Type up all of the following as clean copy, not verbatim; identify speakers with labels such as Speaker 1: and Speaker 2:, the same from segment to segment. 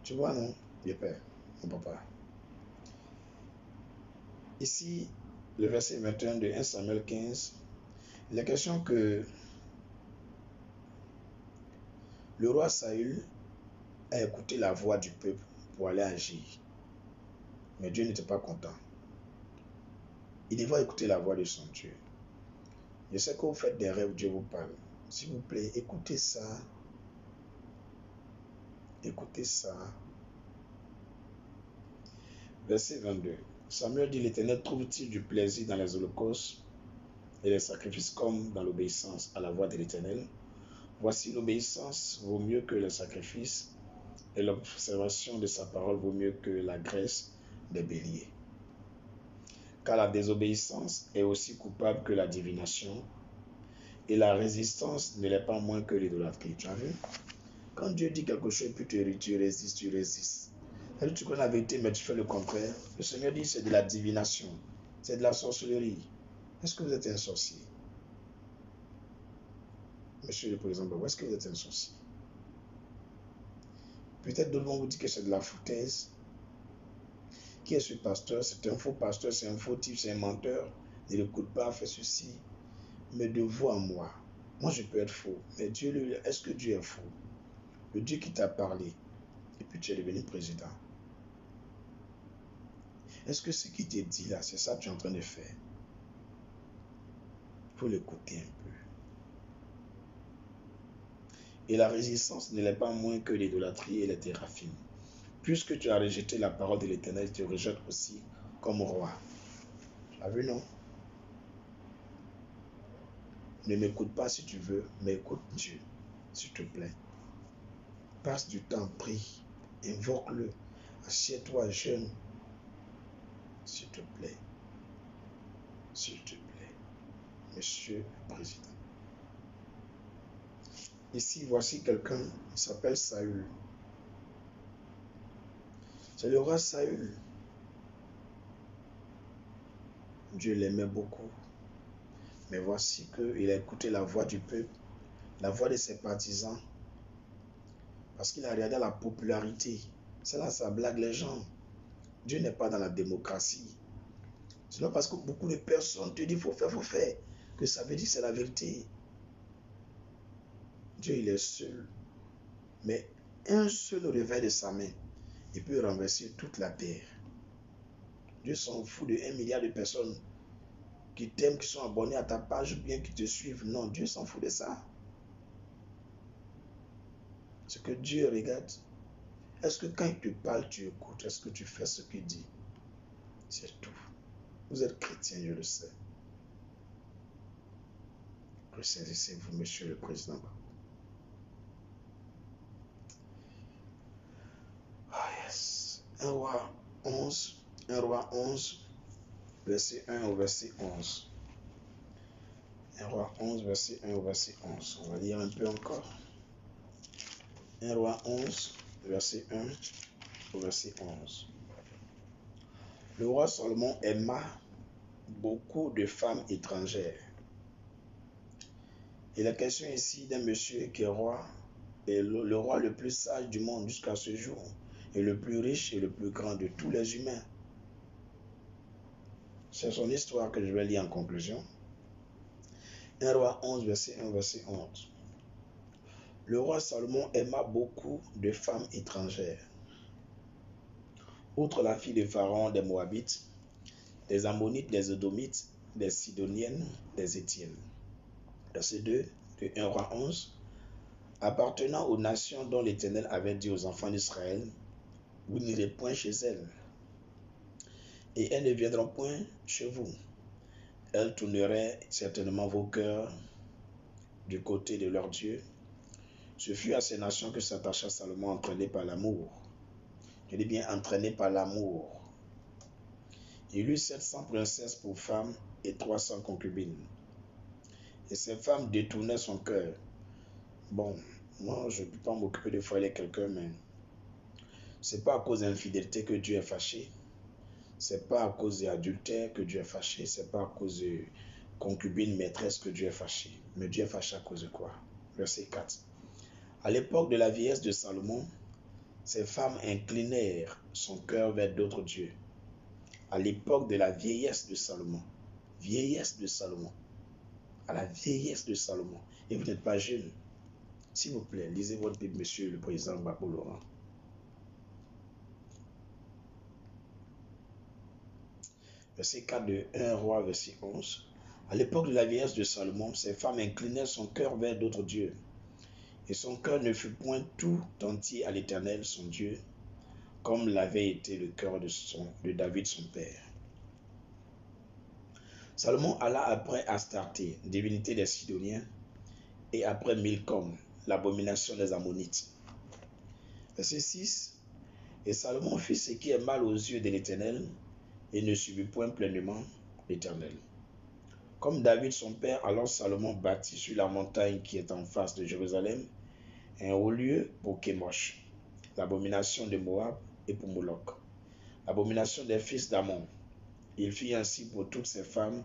Speaker 1: Tu vois, non? Dieu Père, mon papa. Ici, le verset 21 de 1 Samuel 15, il est question que le roi Saül a écouté la voix du peuple pour aller agir. Mais Dieu n'était pas content. Il devait écouter la voix de son Dieu. Je sais que vous faites des rêves, Dieu vous parle. S'il vous plaît, écoutez ça. Écoutez ça. Verset 22. Samuel dit, l'Éternel trouve-t-il du plaisir dans les holocaustes et les sacrifices comme dans l'obéissance à la voix de l'Éternel? Voici, l'obéissance vaut mieux que le sacrifice et l'observation de sa parole vaut mieux que la graisse des béliers. Car la désobéissance est aussi coupable que la divination et la résistance ne l'est pas moins que l'idolâtrie. Tu as vu? Quand Dieu dit quelque chose, puis tu résistes, tu résistes. Tu connais la vérité, mais tu fais le contraire. Le Seigneur dit c'est de la divination, c'est de la sorcellerie. Est-ce que vous êtes un sorcier? Monsieur le Président, est-ce que vous êtes un sorcier? Peut-être d'autres vont vous dire que c'est de la foutaise. Qui est ce pasteur? C'est un faux pasteur, c'est un faux type, c'est un menteur. Ne l'écoute pas, fait ceci. Mais de vous à moi, je peux être faux. Mais Dieu, est-ce que Dieu est faux? Le Dieu qui t'a parlé, et puis tu es devenu président. Est-ce que ce qui t'est dit là, c'est ça que tu es en train de faire? Il faut l'écouter un peu. Et la résistance ne l'est pas moins que l'idolâtrie et les théraphines. Puisque tu as rejeté la parole de l'Éternel, tu rejettes aussi comme roi. Tu as vu, non? Ne m'écoute pas si tu veux, mais écoute Dieu, s'il te plaît. Passe du temps, prie, invoque-le, assieds-toi, jeûne, s'il te plaît. S'il te plaît, Monsieur le Président. Ici, voici quelqu'un, il s'appelle Saül. C'est le roi Saül. Dieu l'aimait beaucoup. Mais voici qu'il a écouté la voix du peuple, la voix de ses partisans, parce qu'il a regardé la popularité. C'est là ça blague les gens. Dieu n'est pas dans la démocratie. C'est pas parce que beaucoup de personnes te disent faut faire, que ça veut dire que c'est la vérité. Dieu, il est seul. Mais un seul revers de sa main, il peut renverser toute la terre. Dieu s'en fout de 1 milliard de personnes qui t'aiment, qui sont abonnés à ta page, ou bien qui te suivent. Non, Dieu s'en fout de ça. Ce que Dieu regarde, est-ce que quand il te parle, tu écoutes? Est-ce que tu fais ce qu'il dit? C'est tout. Vous êtes chrétien, je le sais. Ressaisissez-vous, Monsieur le Président. Ah yes. 1 roi 11, verset 1 au verset 11. 1 roi 11, verset 1 au verset 11. On va lire un peu encore. 1 roi 11, verset 1 au verset 11. Le roi Salomon aima beaucoup de femmes étrangères. Et la question ici d'un monsieur qui est roi, est le roi le plus sage du monde jusqu'à ce jour, et le plus riche et le plus grand de tous les humains. C'est son histoire que je vais lire en conclusion. 1 roi 11, verset 1, verset 11. Le roi Salomon aima beaucoup de femmes étrangères. Outre la fille de Pharaon, des Moabites, des Ammonites, des Édomites, des Sidoniennes, des Étiennes. Verset 2 de 1 roi 11. Appartenant aux nations dont l'Éternel avait dit aux enfants d'Israël, vous n'irez point chez elles, et elles ne viendront point chez vous. Elles tourneraient certainement vos cœurs du côté de leur Dieu. Ce fut à ces nations que s'attacha Salomon, entraîné par l'amour. Je dis bien entraîné par l'amour. Il eut 700 princesses pour femmes et 300 concubines. Et ces femmes détournaient son cœur. Bon, moi je ne peux pas m'occuper de foyer quelqu'un, mais c'est pas à cause d'infidélité que Dieu est fâché. C'est pas à cause d'adultère que Dieu est fâché. C'est pas à cause de concubine maîtresse que Dieu est fâché. Mais Dieu est fâché à cause de quoi? Verset 4. À l'époque de la vieillesse de Salomon, ces femmes inclinèrent son cœur vers d'autres dieux. À l'époque de la vieillesse de Salomon. Vieillesse de Salomon. À la vieillesse de Salomon. Et vous n'êtes pas jeune. S'il vous plaît, lisez votre Bible, monsieur le président Gbagbo Laurent. Verset 4 de 1 Roi, verset 11. À l'époque de la vieillesse de Salomon, ces femmes inclinaient son cœur vers d'autres dieux. Et son cœur ne fut point tout entier à l'Éternel, son Dieu, comme l'avait été le cœur de David, son père. Salomon alla après Astarté, divinité des Sidoniens, et après Milcom, l'abomination des Ammonites. Verset 6. Et Salomon fit ce qui est mal aux yeux de l'Éternel, et ne suivit point pleinement l'Éternel. Comme David son père, alors Salomon bâtit sur la montagne qui est en face de Jérusalem un haut lieu pour Kémosh, l'abomination de Moab, et pour Moloch, l'abomination des fils d'Ammon. Il fit ainsi pour toutes ces femmes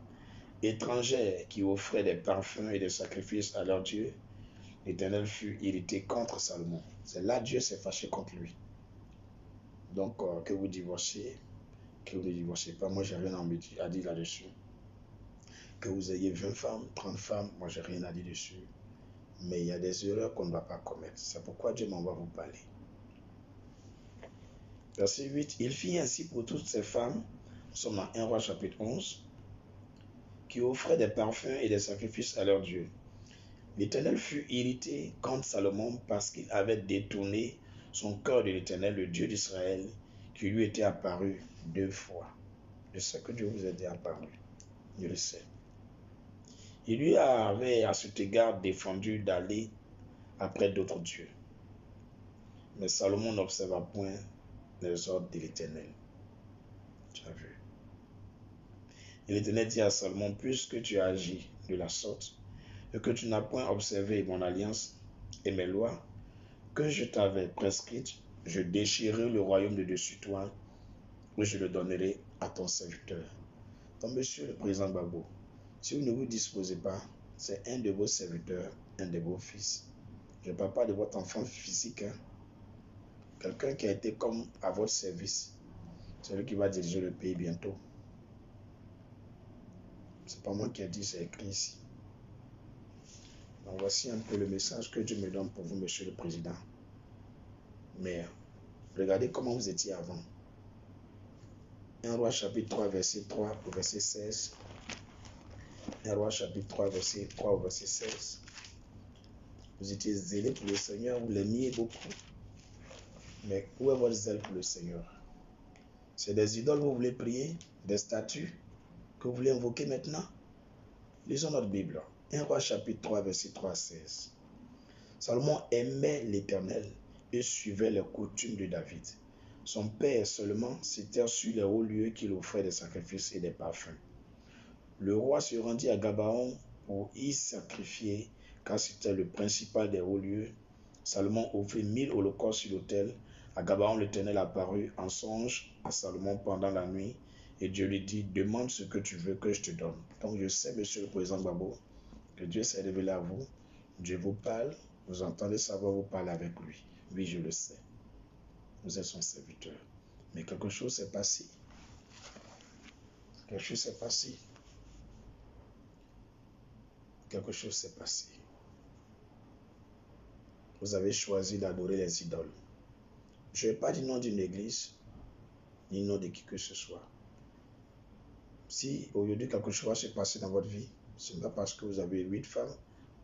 Speaker 1: étrangères qui offraient des parfums et des sacrifices à leur Dieu. L'Éternel fut irrité contre Salomon. C'est là Dieu s'est fâché contre lui. Donc, que vous divorciez, que vous ne divorciez pas, moi j'ai rien à dire là-dessus. Que vous ayez 20 femmes, 30 femmes, moi j'ai rien à dire dessus. Mais il y a des erreurs qu'on ne va pas commettre. C'est pourquoi Dieu m'envoie vous parler. Verset 8. Il fit ainsi pour toutes ces femmes, nous sommes dans 1 Roi chapitre 11, qui offraient des parfums et des sacrifices à leur Dieu. L'Éternel fut irrité contre Salomon parce qu'il avait détourné son cœur de l'Éternel, le Dieu d'Israël, qui lui était apparu 2 fois. Je sais que Dieu vous est apparu. Je le sais. Il lui avait à cet égard défendu d'aller après d'autres dieux. Mais Salomon n'observa point les ordres de l'Éternel. Tu as vu. Et l'Éternel dit à Salomon, puisque tu as agi de la sorte, et que tu n'as point observé mon alliance et mes lois, que je t'avais prescrites, je déchirerai le royaume de dessus toi, et je le donnerai à ton serviteur. Donc, monsieur le président Gbagbo, si vous ne vous disposez pas, c'est un de vos serviteurs, un de vos fils. Je ne parle pas de votre enfant physique, hein. Quelqu'un qui a été comme à votre service, c'est lui qui va diriger le pays bientôt. C'est pas moi qui ai dit, c'est écrit ici. Donc voici un peu le message que Dieu me donne pour vous, monsieur le président. Mais regardez comment vous étiez avant. 1 Roi chapitre 3, verset 3 au verset 16. 1 Roi chapitre 3, verset 3 au verset 16. Vous étiez zélé pour le Seigneur, vous l'aimiez beaucoup. Mais où est votre zèle pour le Seigneur? C'est des idoles que vous voulez prier, des statues que vous voulez invoquer maintenant? Lisons notre Bible. 1 Roi chapitre 3, verset 3 à 16. Salomon aimait l'Éternel et suivait les coutumes de David. Son père seulement s'était sur les hauts lieux qu'il offrait des sacrifices et des parfums. Le roi se rendit à Gabaon pour y sacrifier, car c'était le principal des hauts lieux. Salomon offrit 1000 holocaustes sur l'autel. À Gabaon, l'Éternel apparut en songe à Salomon pendant la nuit, et Dieu lui dit, demande ce que tu veux que je te donne. Donc je sais, monsieur le président Gbagbo, que Dieu s'est révélé à vous. Dieu vous parle, vous entendez sa voix, vous parlez avec lui. Oui, je le sais. Vous êtes son serviteur. Mais quelque chose s'est passé. Quelque chose s'est passé. Quelque chose s'est passé. Vous avez choisi d'adorer les idoles. Je n'ai pas dit nom d'une église, ni nom de qui que ce soit. Si aujourd'hui quelque chose va se passer dans votre vie, ce n'est pas parce que vous avez 8 femmes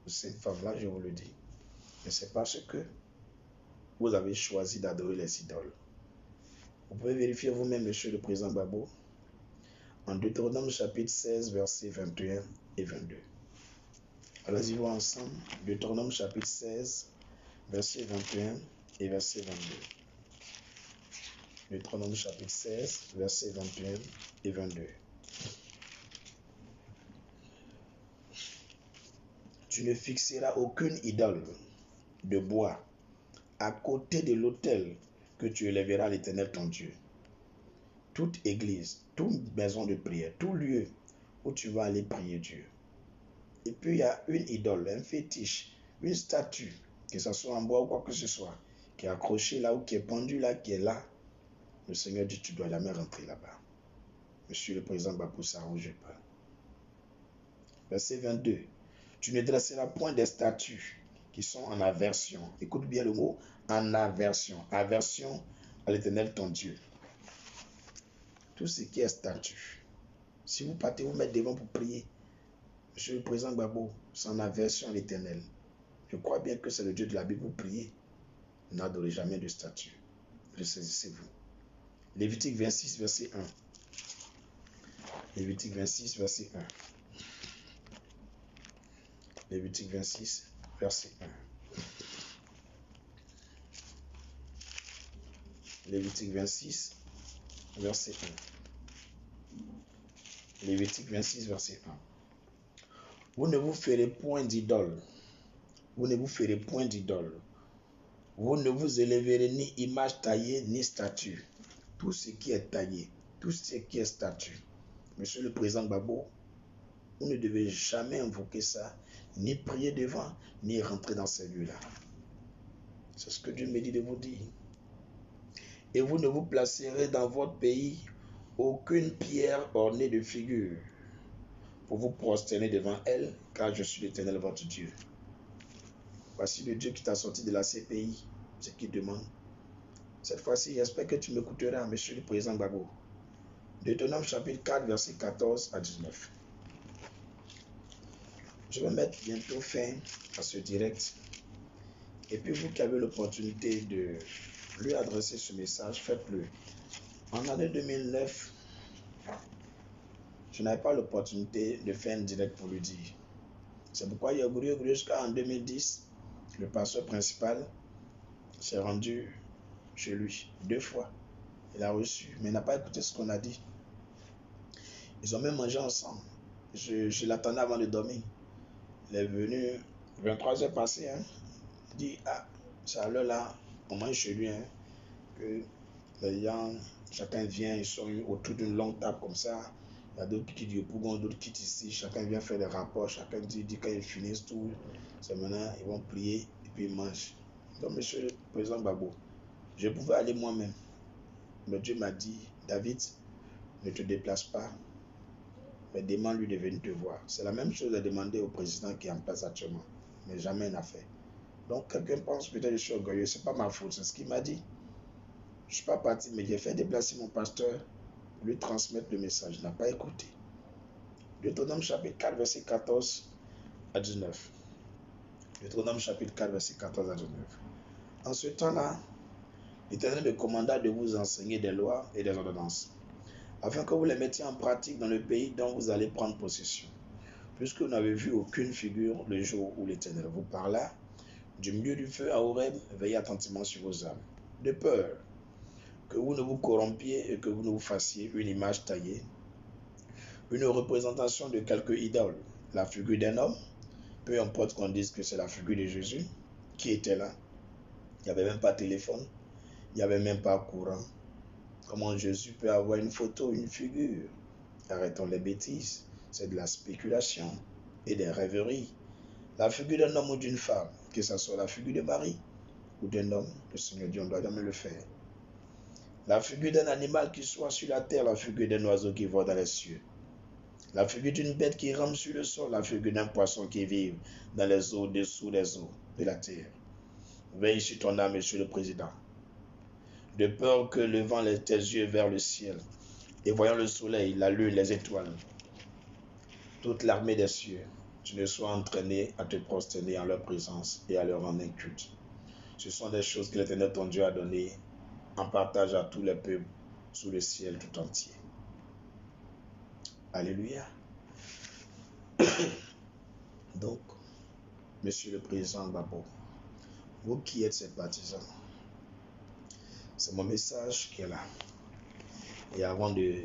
Speaker 1: ou 5 femmes, là je vous le dis. Mais c'est parce que vous avez choisi d'adorer les idoles. Vous pouvez vérifier vous-même, monsieur le président Gbagbo, en Deutéronome chapitre 16, versets 21 et 22. Allons-y voir ensemble. Deutéronome chapitre 16, verset 21 et verset 22. Deutéronome chapitre 16, verset 21 et 22. Tu ne fixeras aucune idole de bois à côté de l'autel que tu élèveras à l'Éternel ton Dieu. Toute église, toute maison de prière, tout lieu où tu vas aller prier Dieu. Et puis il y a une idole, un fétiche, une statue, que ce soit en bois ou quoi que ce soit, qui est accroché là ou qui est pendu là, qui est là, le Seigneur dit, tu ne dois jamais rentrer là-bas. Monsieur le président Babou, ça rouge pas. Verset 22. Tu ne dresseras point des statues qui sont en aversion. Écoute bien le mot, en aversion. Aversion à l'Éternel ton Dieu. Tout ce qui est statue. Si vous partez vous mettre devant pour prier, Monsieur le président Babou, c'est en aversion à l'Éternel. Je crois bien que c'est le Dieu de la Bible. Vous priez. N'adorez jamais de statue. Le saisissez-vous. Lévitique 26, verset 1. Lévitique 26, verset 1. Lévitique 26, verset 1. Lévitique 26, verset 1. Lévitique 26, verset 1. Vous ne vous ferez point d'idole. Vous ne vous ferez point d'idole. Vous ne vous élèverez ni image taillée, ni statue. Tout ce qui est taillé, tout ce qui est statue. Monsieur le président Babo, vous ne devez jamais invoquer ça, ni prier devant, ni rentrer dans ces lieux-là. C'est ce que Dieu me dit de vous dire. Et vous ne vous placerez dans votre pays aucune pierre ornée de figures pour vous prosterner devant elle, car je suis l'Éternel votre Dieu. Voici le Dieu qui t'a sorti de la CPI, ce qu'il demande. Cette fois-ci, j'espère que tu m'écouteras, monsieur le président Gbagbo. Deutéronome chapitre 4, verset 14 à 19. Je vais mettre bientôt fin à ce direct. Et puis vous qui avez l'opportunité de lui adresser ce message, faites-le. En l'année 2009, je n'avais pas l'opportunité de faire un direct pour lui dire. C'est pourquoi il y a jusqu'en 2010, le pasteur principal s'est rendu chez lui 2 fois. Il a reçu, mais il n'a pas écouté ce qu'on a dit. Ils ont même mangé ensemble. Je l'attendais avant de dormir. Il est venu 23 heures passées. Il dit, c'est à l'heure là, on mange chez lui. Que les gens, chacun vient, ils sont autour d'une longue table comme ça. Il y a d'autres qui quittent du Pougon, d'autres qui quittent ici. Chacun vient faire des rapports. Chacun dit quand ils finissent tout, c'est maintenant, ils vont prier et puis ils mangent. Donc, monsieur le président Babo, je pouvais aller moi-même. Mais Dieu m'a dit, David, ne te déplace pas, mais demande-lui de venir te voir. C'est la même chose à demander au président qui est en place actuellement, mais jamais il n'a fait. Donc, quelqu'un pense peut-être que je suis orgueilleux, ce n'est pas ma faute, c'est ce qu'il m'a dit. Je ne suis pas parti, mais j'ai fait déplacer mon pasteur pour lui transmettre le message. Il n'a pas écouté. Deutéronome chapitre 4, verset 14 à 19. Deutéronome chapitre 4, verset 14 à 19. En ce temps-là, l'Éternel me commanda de vous enseigner des lois et des ordonnances, afin que vous les mettiez en pratique dans le pays dont vous allez prendre possession, puisque vous n'avez vu aucune figure le jour où l'Éternel vous parla du milieu du feu à Horeb. Veillez attentivement sur vos âmes, de peur que vous ne vous corrompiez et que vous ne vous fassiez une image taillée, une représentation de quelque idole, la figure d'un homme, peu importe qu'on dise que c'est la figure de Jésus, qui était là. Il n'y avait même pas de téléphone, il n'y avait même pas courant. Comment Jésus peut avoir une photo, une figure? Arrêtons les bêtises, c'est de la spéculation et des rêveries. La figure d'un homme ou d'une femme, que ce soit la figure de Marie ou d'un homme, le Seigneur dit on ne doit jamais le faire. La figure d'un animal qui soit sur la terre, la figure d'un oiseau qui vole dans les cieux. La figure d'une bête qui rampe sur le sol, la figure d'un poisson qui vit dans les eaux, dessous les eaux de la terre. Veille sur ton âme, monsieur le président, de peur que levant tes yeux vers le ciel et voyant le soleil, la lune, les étoiles, toute l'armée des cieux, tu ne sois entraîné à te prosterner en leur présence et à leur rendre un culte. Ce sont des choses que l'Éternel ton Dieu a données en partage à tous les peuples sous le ciel tout entier. Alléluia. Donc, monsieur le président Babo, vous qui êtes ses partisans, c'est mon message qui est là. Et avant de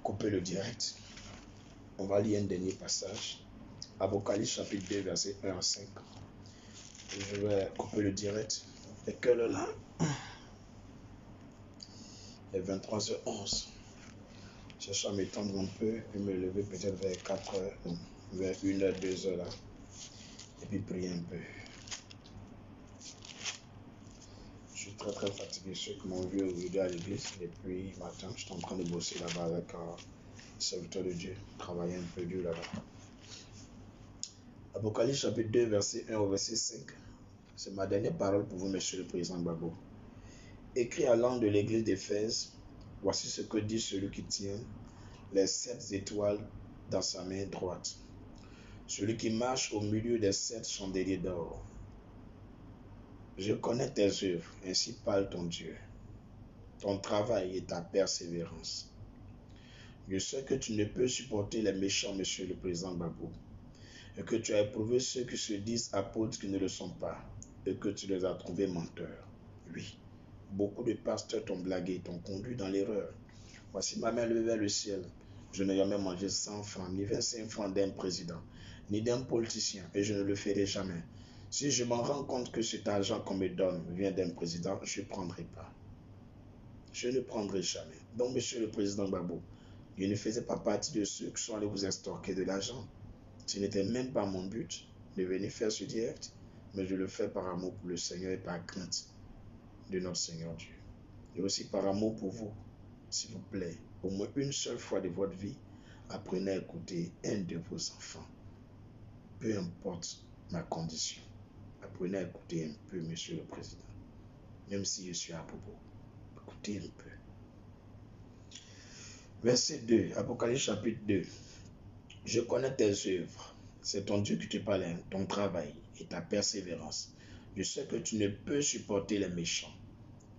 Speaker 1: couper le direct, on va lire un dernier passage. Apocalypse chapitre 2, verset 1 à 5. Et je vais couper le direct. Et que là, il est 23h11. Je cherche à m'étendre un peu et me lever peut-être vers 4h, vers 1h, 2h là. Et puis prier un peu. très fatigué. Ceux qui m'ont vu aujourd'hui à l'église depuis matin, je suis en train de bosser là-bas avec le serviteur de Dieu, travailler un peu dur là-bas. Apocalypse chapitre 2, verset 1 au verset 5. C'est ma dernière parole pour vous, monsieur le président Gbagbo. Écrit à l'ange de l'église d'Éphèse, voici ce que dit celui qui tient les 7 étoiles dans sa main droite. Celui qui marche au milieu des 7 chandeliers d'or. Je connais tes œuvres, ainsi parle ton Dieu, ton travail et ta persévérance. Je sais que tu ne peux supporter les méchants, monsieur le président Gbagbo, et que tu as éprouvé ceux qui se disent apôtres qui ne le sont pas, et que tu les as trouvés menteurs. Oui, beaucoup de pasteurs t'ont blagué, t'ont conduit dans l'erreur. Voici ma main levée vers le ciel. Je n'ai jamais mangé 100 francs, ni 25 francs d'un président, ni d'un politicien, et je ne le ferai jamais. Si je m'en rends compte que cet argent qu'on me donne vient d'un président, je ne prendrai pas. Je ne prendrai jamais. Donc, monsieur le président Gbagbo, je ne faisais pas partie de ceux qui sont allés vous extorquer de l'argent. Ce n'était même pas mon but de venir faire ce direct, mais je le fais par amour pour le Seigneur et par crainte de notre Seigneur Dieu. Et aussi par amour pour vous, s'il vous plaît, au moins une seule fois de votre vie, apprenez à écouter un de vos enfants. Peu importe ma condition, apprenez à écouter un peu, monsieur le président. Même si je suis à propos, écoutez un peu. Verset 2, Apocalypse chapitre 2. Je connais tes œuvres. C'est ton Dieu qui te parle, ton travail et ta persévérance. Je sais que tu ne peux supporter les méchants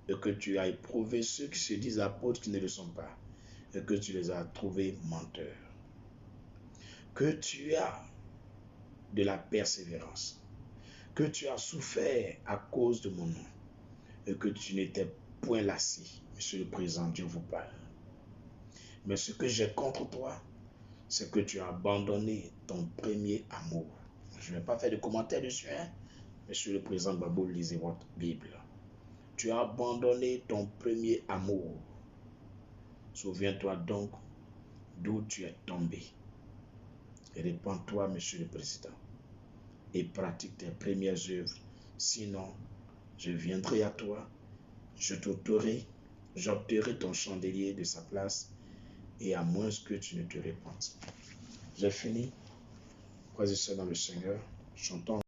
Speaker 1: et que tu as éprouvé ceux qui se disent apôtres qui ne le sont pas et que tu les as trouvés menteurs. Que tu as de la persévérance, que tu as souffert à cause de mon nom et que tu n'étais point lassé. Monsieur le président, Dieu vous parle. Mais ce que j'ai contre toi, c'est que tu as abandonné ton premier amour. Je ne vais pas faire de commentaires dessus, hein? Monsieur le président Gbagbo, lisez votre Bible. Tu as abandonné ton premier amour. Souviens-toi donc d'où tu es tombé. Répands-toi, monsieur le président, et pratique tes premières œuvres. Sinon, je viendrai à toi, je t'ôterai, j'ôterai ton chandelier de sa place, et à moins que tu ne te répandes. J'ai fini. Frères et sœurs dans le Seigneur, chantons.